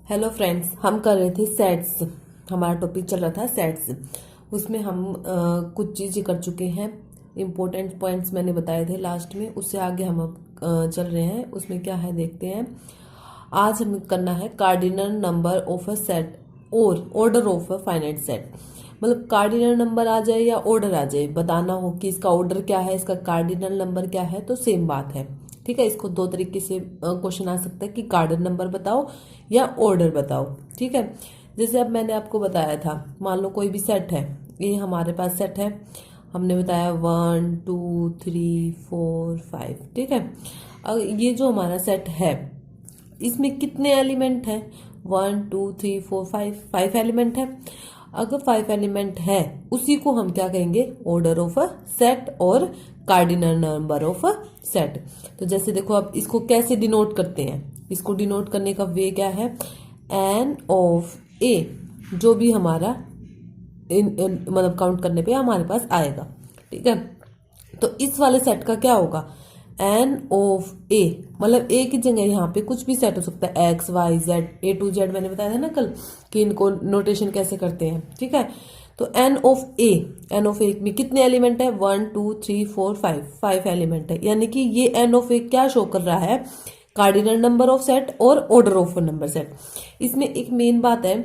Hello friends, हम कर रहे थे सेट्स। हमारा टॉपिक चल रहा था सेट्स। उसमें हम कुछ चीज़ें कर चुके हैं। इम्पोर्टेंट पॉइंट्स मैंने बताए थे लास्ट में, उससे आगे हम अब चल रहे हैं। उसमें क्या है देखते हैं। आज हमें करना है cardinal number of a set और order of a finite set. मतलब कार्डिनल नंबर आ जाए या ऑर्डर आ जाए, बताना हो कि इसका ऑर्डर क्या है, इसका कार्डिनल नंबर क्या है, तो सेम बात है। ठीक है, इसको दो तरीके से क्वेश्चन आ सकता है कि कार्डिनल नंबर बताओ या ऑर्डर बताओ। ठीक है, जैसे अब मैंने आपको बताया था, मान लो कोई भी सेट है, ये हमारे पास सेट है। हमने बताया 1 2 3 4 5। ठीक है, अब ये जो हमारा सेट है, इसमें कितने एलिमेंट हैं? 1 2 3 4 5, 5 एलिमेंट है। अगर 5 एलिमेंट है, उसी को हम क्या कहेंगे? ऑर्डर ऑफ अ सेट और cardinal number of a set. तो जैसे देखो, अब इसको कैसे डिनोट करते हैं? इसको डिनोट करने का वे क्या है? एन ऑफ ए, जो भी हमारा मतलब काउंट करने पे हमारे पास आएगा। ठीक है, तो इस वाले सेट का क्या होगा? एन ऑफ ए, मतलब ए की जगह यहाँ पे कुछ भी सेट हो सकता है, X Y Z, A to Z. मैंने बताया था ना कल कि इनको नोटेशन कैसे करते हैं। ठीक है, तो n of A, n of A में कितने एलिमेंट है? 1 2 3 4 5, 5 एलिमेंट है। यानी कि ये एन ऑफ ए क्या शो कर रहा है? कार्डिनल नंबर ऑफ सेट और ऑर्डर ऑफ नंबर सेट। इसमें एक मेन बात है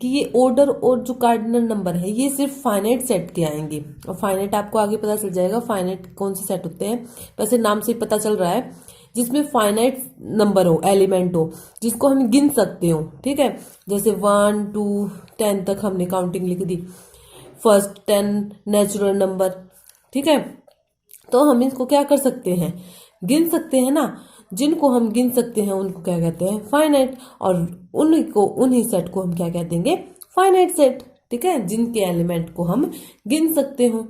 कि ये ऑर्डर और जो कार्डिनल नंबर है, ये सिर्फ फाइनाइट सेट के आएंगे। और फाइनाइट आपको आगे पता चल जाएगा फाइनाइट कौन से सेट होते हैं। वैसे नाम से पता चल रहा है, जिसमें फाइनाइट नंबर हो, एलिमेंट हो, जिसको हम गिन सकते हो। ठीक है, जैसे 1 2 10 तक हमने काउंटिंग लिख दी, फर्स्ट 10 नेचुरल नंबर। ठीक है, तो हम इसको क्या कर सकते हैं? गिन सकते हैं ना। जिनको हम गिन सकते हैं उनको क्या कहते हैं? फाइनाइट। और उन्हीं सेट को हम क्या कह देंगे? Finite set. ठीक है, जिनके एलिमेंट को हम गिन सकते हो।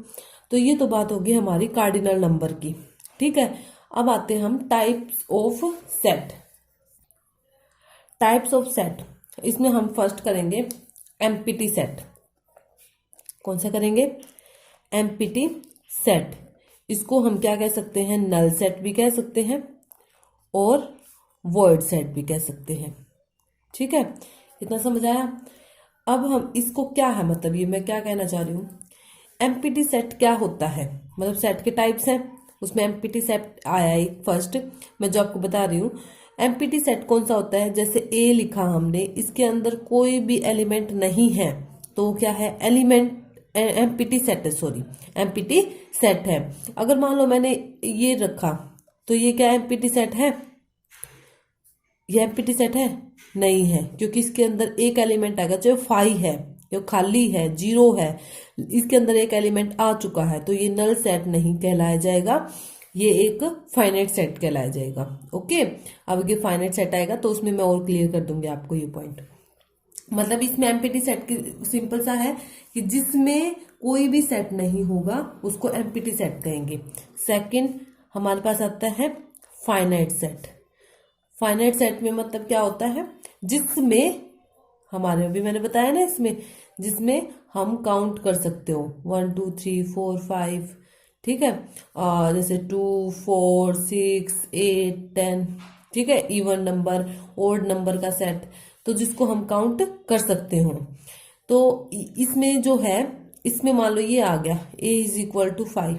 तो ये तो बात होगी हमारी कार्डिनल नंबर की। ठीक है, अब आते हैं हम types of set. Types of set, इसमें हम फर्स्ट करेंगे एम्प्टी सेट। कौन सा करेंगे? Empty set. इसको हम क्या कह सकते हैं? नल सेट भी कह सकते हैं और वॉइड सेट भी कह सकते हैं। ठीक है, इतना समझ आया? अब हम इसको क्या है, मतलब ये मैं क्या कहना चाह रही हूँ, एम्प्टी सेट क्या होता है? मतलब सेट के टाइप्स हैं, उसमें एम्प्टी सेट आया एक फर्स्ट, मैं जो आपको बता रही हूँ। एम्प्टी सेट कौन सा होता है? जैसे ए लिखा हमने, इसके अंदर कोई भी एलिमेंट नहीं है, तो क्या है? एलिमेंट एम्प्टी सेट है, सॉरी, एम्प्टी सेट है। अगर मान लो मैंने ये रखा, तो ये क्या एम्प्टी सेट है? ये एम्प्टी सेट है? नहीं है, क्योंकि इसके अंदर एक एलिमेंट आएगा जो 5 है, जो खाली है, 0 है। इसके अंदर एक एलिमेंट आ चुका है, तो ये नल सेट नहीं कहलाया जाएगा, ये एक फाइनाइट सेट कहलाया जाएगा। ओके, अब ये फाइनाइट सेट आएगा तो उसमें मैं और क्लियर कर दूंगी आपको ये पॉइंट। मतलब इसमें एम्प्टी सेट की सिंपल सा है कि जिसमें कोई भी सेट नहीं होगा उसको एम्प्टी सेट कहेंगे। सेकंड हमारे पास आता है फाइनाइट सेट। फाइनाइट सेट में मतलब क्या होता है? जिसमें हमारे अभी मैंने बताया ना, इसमें जिसमें हम काउंट कर सकते हो 1 2 3 4 5। ठीक है, और जैसे 2 4 6 8 10। ठीक है, इवन नंबर, ओड नंबर का सेट, तो जिसको हम काउंट कर सकते हो। तो इसमें जो है, इसमें मान लो ये आ गया a इज इक्वल टू 5,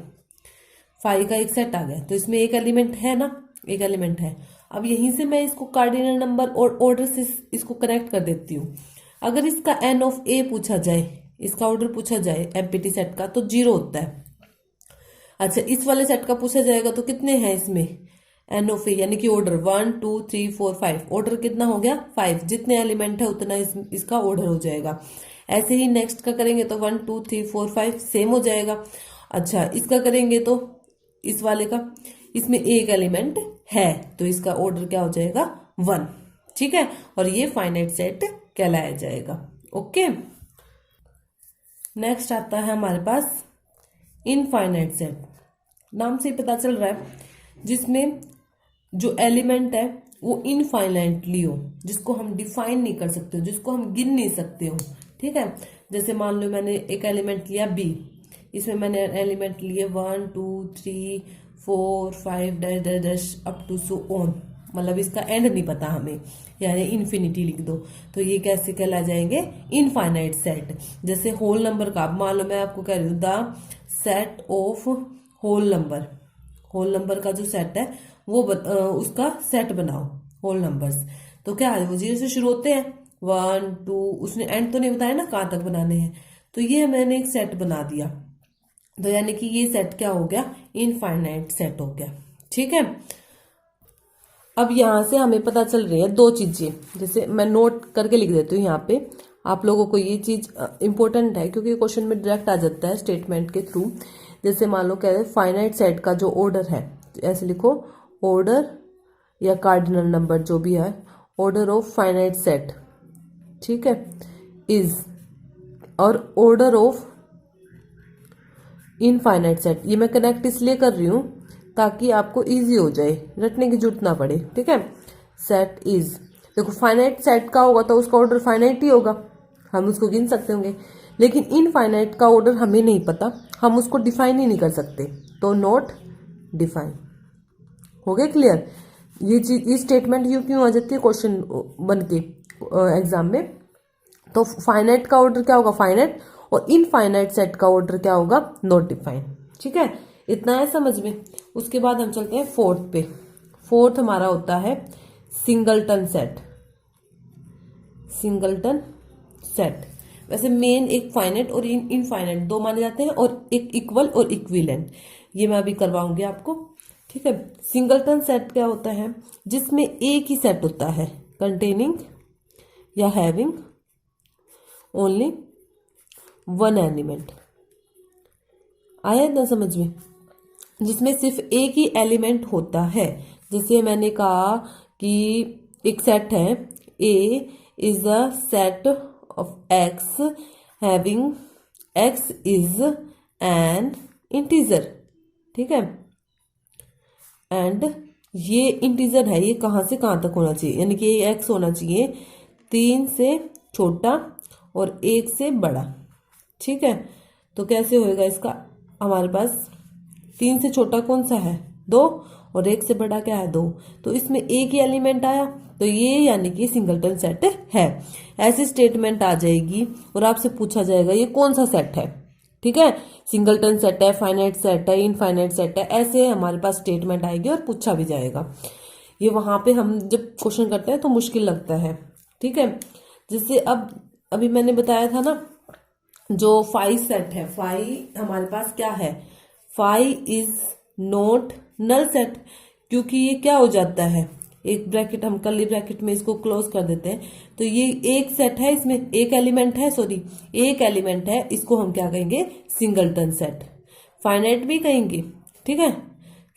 5 का एक सेट आ गया, तो इसमें एक एलिमेंट है ना, एक एलिमेंट है। अब यहीं से मैं इसको कार्डिनल नंबर और ऑर्डर से इसको कनेक्ट कर देती हूँ। अगर इसका एन ऑफ ए पूछा जाए, इसका ऑर्डर पूछा जाए एम्प्टी सेट का, तो 0 होता है। अच्छा, इस वाले सेट का पूछा जाएगा तो कितने हैं इसमें? एन ऑफ ए यानी कि ऑर्डर 1 2 3 4 5। ऑर्डर कितना हो गया? 5। जितने एलिमेंट है उतना इसका ऑर्डर हो जाएगा। ऐसे ही नेक्स्ट का करेंगे तो 1 2 3 4 5 सेम हो जाएगा। अच्छा, इसका करेंगे तो इस वाले का, इसमें एक एलिमेंट है, तो इसका ऑर्डर क्या हो जाएगा? 1। ठीक है, और ये फाइनाइट सेट कहलाया जाएगा। ओके, नेक्स्ट आता है हमारे पास इनफाइनाइट सेट। नाम से ही पता चल रहा है, जिसमें जो एलिमेंट है वो इनफाइनाइटली हो, जिसको हम डिफाइन नहीं कर सकते हो, जिसको हम गिन नहीं सकते हो। ठीक है, जैसे मान लो मैंने एक एलिमेंट लिया बी, इसमें मैंने एलिमेंट लिए 1 2 3 4 5 dash dash dash up to so on. मतलब इसका एंड नहीं पता हमें, यानी इन्फिनिटी लिख दो, तो ये कैसे कहला जाएंगे, इनफाइनाइट सेट। जैसे होल नंबर का, मान लो मैं आपको कह रही हूँ the set of whole number, whole number का जो सेट है वो उसका सेट बनाओ होल नंबर्स, तो क्या है वो 0 से शुरू होते हैं, 1 2, उसने एंड तो नहीं बताया ना कहाँ तक बनाने हैं, तो ये मैंने एक सेट बना दिया, तो यानी कि ये सेट क्या हो गया, इनफाइनाइट सेट हो गया। ठीक है, अब यहां से हमें पता चल रही है दो चीजें, जैसे मैं नोट करके लिख देती हूँ यहाँ पे, आप लोगों को ये चीज इंपॉर्टेंट है क्योंकि क्वेश्चन में डायरेक्ट आ जाता है स्टेटमेंट के थ्रू। जैसे मान लो कह रहे फाइनाइट सेट का जो ऑर्डर है, ऐसे लिखो ऑर्डर या कार्डिनल नंबर जो भी है, ऑर्डर ऑफ फाइनाइट सेट, ठीक है, इज, और ऑर्डर ऑफ इनफाइनाइट सेट, ये मैं कनेक्ट इसलिए कर रही हूं ताकि आपको इजी हो जाए, रटने की जरूरत ना पड़े। ठीक है, सेट इज, देखो फाइनाइट सेट का होगा तो उसका ऑर्डर फाइनाइट ही होगा, हम उसको गिन सकते होंगे, लेकिन इनफाइनाइट का ऑर्डर हमें नहीं पता, हम उसको डिफाइन ही नहीं कर सकते, तो नॉट डिफाइन। हो गया क्लियर, ये चीज, ये स्टेटमेंट यू क्यों आ जाती है क्वेश्चन बन के एग्जाम में, तो फाइनाइट का ऑर्डर क्या होगा, फाइनाइट, और इनफाइनाइट सेट का ऑर्डर क्या होगा, नॉट डिफाइन। ठीक है, इतना है समझ में। उसके बाद हम चलते हैं फोर्थ पे। फोर्थ हमारा होता है सिंगलटन सेट। सिंगलटन सेट, वैसे मेन एक फाइनाइट और इनफाइनाइट दो माने जाते हैं, और एक इक्वल और इक्विवेलेंट, ये मैं अभी करवाऊंगी आपको। ठीक है, सिंगलटन सेट क्या होता है, जिसमें एक ही सेट होता है, कंटेनिंग या हैविंग ओनली वन एलिमेंट। आया ना समझ में, जिसमें सिर्फ एक ही एलिमेंट होता है। जैसे मैंने कहा कि एक सेट है, A is a set of x having x is an integer. ठीक है, एंड ये इंटीजर है, ये कहाँ से कहाँ तक होना चाहिए, यानी कि ये एक्स होना चाहिए 3 से छोटा और 1 से बड़ा। ठीक है, तो कैसे होएगा इसका, हमारे पास 3 से छोटा कौन सा है, 2, और 1 से बड़ा क्या है, 2, तो इसमें एक ही एलिमेंट आया, तो ये यानी कि सिंगलटन सेट है। ऐसी स्टेटमेंट आ जाएगी और आपसे पूछा जाएगा ये कौन सा सेट है। ठीक है, सिंगलटन सेट है, फाइनाइट सेट है, इनफाइनाइट सेट है, ऐसे हमारे पास स्टेटमेंट आएगी और पूछा भी जाएगा। ये वहां पे हम जब क्वेश्चन करते हैं तो मुश्किल लगता है। ठीक है, जैसे अब अभी मैंने बताया था ना, जो फाइव सेट है, फाइव हमारे पास क्या है, five is not null set, क्योंकि ये क्या हो जाता है, एक ब्रैकेट, हम कर्ली ब्रैकेट में इसको क्लोज कर देते हैं, तो ये एक सेट है, इसमें एक एलिमेंट है, सॉरी एक एलिमेंट है, इसको हम क्या कहेंगे, सिंगलटन सेट, फाइनाइट भी कहेंगे। ठीक है,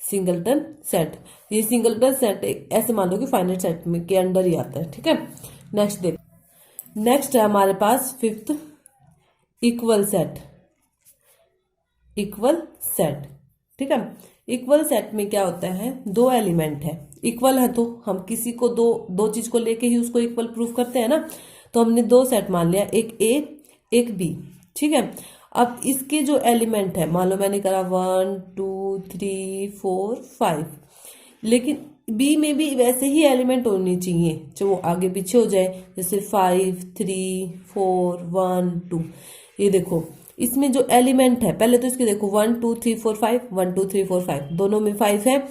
सिंगलटन सेट, ये सिंगलटन सेट ऐसे मान लो कि फाइनाइट सेट में के अंडर ही आता है। ठीक है, नेक्स्ट देख, नेक्स्ट है हमारे पास fifth, equal set. Equal set, ठीक है, इक्वल सेट में क्या होता है, दो एलिमेंट है, इक्वल है तो हम किसी को दो चीज को लेके ही उसको इक्वल प्रूफ करते हैं ना, तो हमने दो सेट मान लिया, एक ए एक बी। ठीक है, अब इसके जो एलिमेंट है, मान लो मैंने करा 1 2 3 4 5, लेकिन बी में भी वैसे ही एलिमेंट होने चाहिए जो आगे पीछे हो जाए, जैसे 5 3 4 1 2। ये देखो इसमें जो एलिमेंट है, पहले तो इसके देखो 1 2 3 4 5, 1 2 3 4 5, दोनों में 5 है।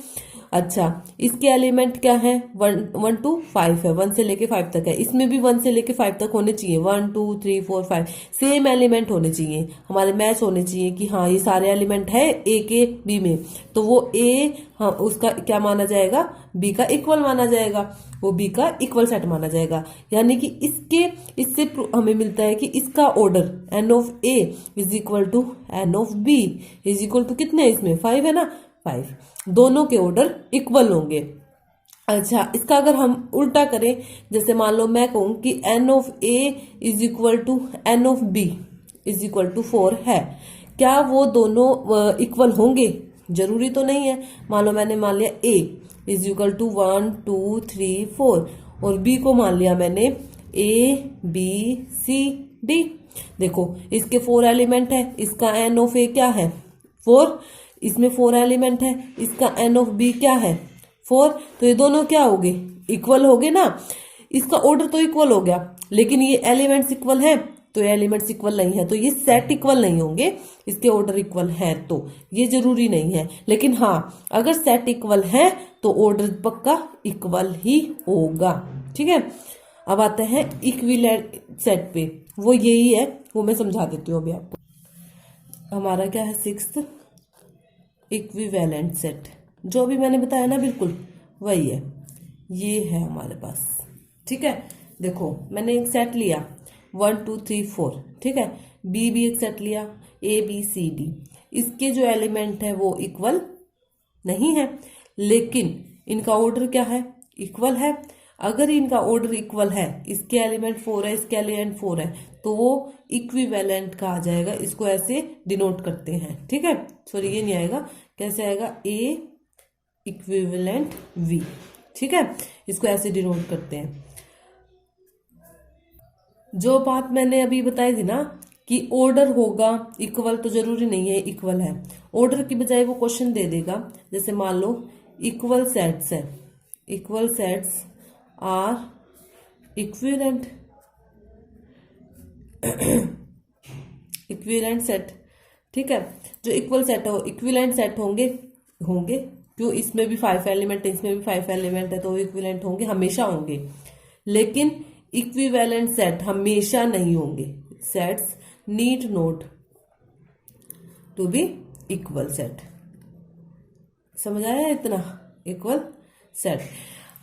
अच्छा, इसके एलिमेंट क्या है, 1 2 5 है, 1 से लेके 5 तक है, इसमें भी 1 से लेके 5 तक होने चाहिए, 1 2 3 4 5 सेम एलिमेंट होने चाहिए, हमारे मैच होने चाहिए कि हाँ ये सारे एलिमेंट है ए के बी में, तो वो ए हाँ उसका क्या माना जाएगा, बी का इक्वल माना जाएगा, वो बी का इक्वल सेट माना जाएगा। यानी कि इससे हमें मिलता है कि इसका order n of A is equal to n of B is equal to कितने, इसमें 5 है ना, 5, दोनों के ऑर्डर इक्वल होंगे। अच्छा, इसका अगर हम उल्टा करें, जैसे मान लो मैं कहूं कि n of A is equal to n of B is equal to 4 है, क्या वो दोनों इक्वल होंगे, जरूरी तो नहीं है। मान लो मैंने मान लिया ए इज इक्वल टू 1 2 3 4 और बी को मान लिया मैंने ए बी सी डी। देखो इसके 4 एलिमेंट है, इसका एन ऑफ ए क्या है 4, इसमें 4 एलिमेंट है, इसका एन ऑफ बी क्या है 4, तो ये दोनों क्या हो गए, इक्वल हो गए ना। इसका ऑर्डर तो इक्वल हो गया, लेकिन ये एलिमेंट्स इक्वल है, तो ये एलिमेंट्स इक्वल नहीं है, तो ये सेट इक्वल नहीं होंगे, इसके ऑर्डर इक्वल है, तो ये जरूरी नहीं है। लेकिन हाँ, अगर सेट इक्वल है तो ऑर्डर पक्का इक्वल ही होगा। ठीक है, अब आते हैं इक्विवेलेंट सेट पे, वो यही है, वो मैं समझा देती हूँ अभी आपको। हमारा क्या है, 6th इक्विवेलेंट सेट, जो भी मैंने बताया ना बिल्कुल वही है, ये है हमारे पास। ठीक है, देखो मैंने एक सेट लिया 1 2 3 4, ठीक है, बी भी एक सेट लिया, ए बी सी डी, इसके जो एलिमेंट है वो इक्वल नहीं है, लेकिन इनका ऑर्डर क्या है, इक्वल है। अगर इनका ऑर्डर इक्वल है, इसके एलिमेंट 4 है, इसके एलिमेंट 4 है, तो वो इक्विवेलेंट कहा जाएगा, इसको ऐसे डिनोट करते हैं। ठीक है, सॉरी ये नहीं आएगा, कैसे आएगा, ए इक्विवेलेंट वी। ठीक है, इसको ऐसे डिनोट करते हैं। जो बात मैंने अभी बताई थी ना कि ऑर्डर होगा इक्वल, तो जरूरी नहीं है इक्वल है, ऑर्डर की बजाय वो क्वेश्चन दे देगा, जैसे मान लो इक्वल सेट्स है, equal sets are equivalent, equivalent set. ठीक है, जो इक्वल सेट हो, इक्विवेलेंट सेट होंगे, होंगे क्यों, इसमें भी 5 एलिमेंट है, इसमें भी 5 एलिमेंट है, तो इक्विवेलेंट होंगे, हमेशा होंगे। लेकिन इक्विवेलेंट सेट हमेशा नहीं होंगे, sets need not to be equal set. समझ आया इतना, इक्वल सेट।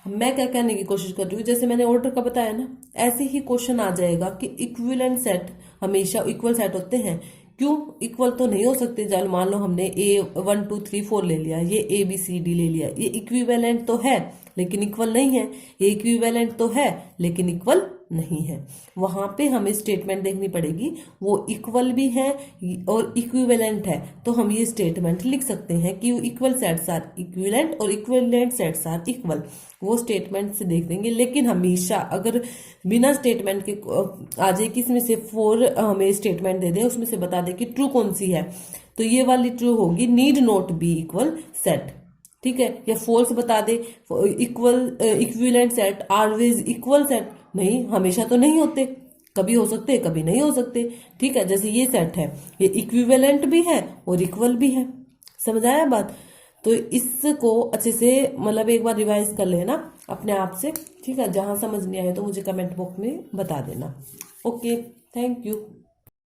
मैं क्या कहने की कोशिश कर रही हूँ, जैसे मैंने ऑर्डर का बताया ना, ऐसे ही क्वेश्चन आ जाएगा कि इक्विवेलेंट सेट हमेशा इक्वल सेट होते हैं, क्यों इक्वल तो नहीं हो सकते। चल मान लो हमने ए 1 2 3 4 ले लिया, ये ए बी सी डी ले लिया, ये इक्विवेलेंट तो है लेकिन इक्वल नहीं है, ये इक्विवेलेंट तो है लेकिन इक्वल नहीं है। वहां पे हमें स्टेटमेंट देखनी पड़ेगी, वो इक्वल भी है और इक्विवेलेंट है, तो हम ये स्टेटमेंट लिख सकते हैं कि इक्वल सेट्स आर इक्विवेलेंट और इक्विवेलेंट सेट्स आर इक्वल, वो स्टेटमेंट से देख देंगे। लेकिन हमेशा अगर बिना स्टेटमेंट के आ जाए कि इसमें से 4 हमें स्टेटमेंट दे दे, उसमें से बता दे कि ट्रू कौन सी है, तो ये वाली ट्रू होगी, need not be equal set. ठीक है, या फॉल्स बता दे, equal equivalent set always equal set, नहीं हमेशा तो नहीं होते, कभी हो सकते कभी नहीं हो सकते। ठीक है, जैसे ये सेट है, ये इक्विवेलेंट भी है और इक्वल भी है। समझ आया बात, तो इसको अच्छे से मतलब एक बार रिवाइज कर लेना अपने आप से। ठीक है, जहां समझ नहीं आए तो मुझे कमेंट बॉक्स में बता देना। Okay, thank you.